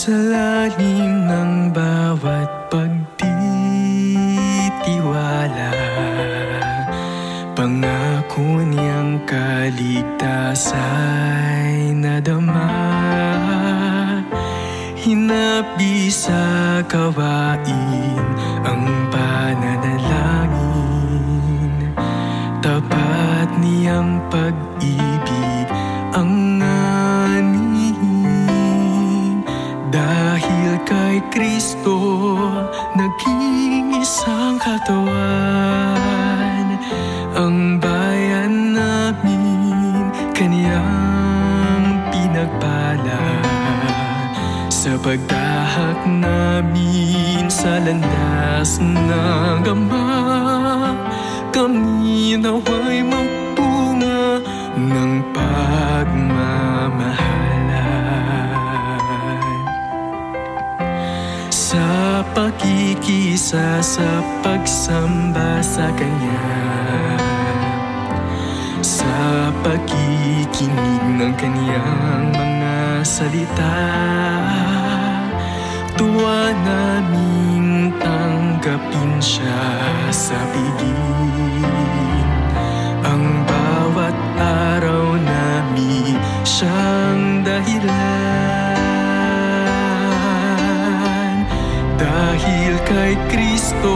Sa lalim ng bawat pagtitiwala, pangako niyang kaligtasa'y nadama. Hinabi sa gawain ang pananalangin, tapat niyang pag-ibig ang anihin. Dahil kay Kristo naging isang katawan, ang bayan namin kaniyang pinagpala. Sa pagtahak namin sa landas ng Ama, kami naway magpunga ng pagmamahalan. Sa pakikisa sa pagsamba sa Kanya, sa pakikinig ng Kaniyang mga salita, tuwa naming tanggapin siya sa piging. Ang bawat araw namin siyang dahilan. Dahil kay Kristo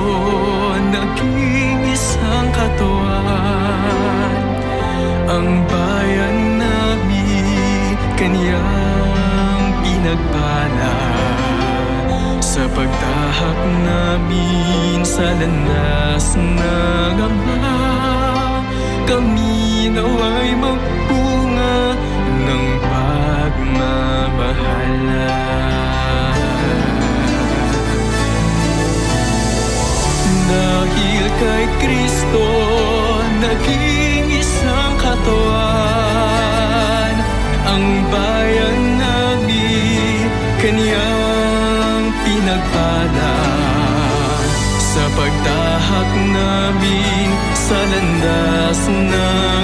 naging isang katawan, ang bayan namin Kaniyang pinagpala. Sa pagtahak namin sa landas ng Ama, kami naway magpunga ng pagmamahalan. Dahil kay Kristo naging isang katawan, ang bayan namin Kaniyang pinagpala. Sa pagtahak namin sa landas na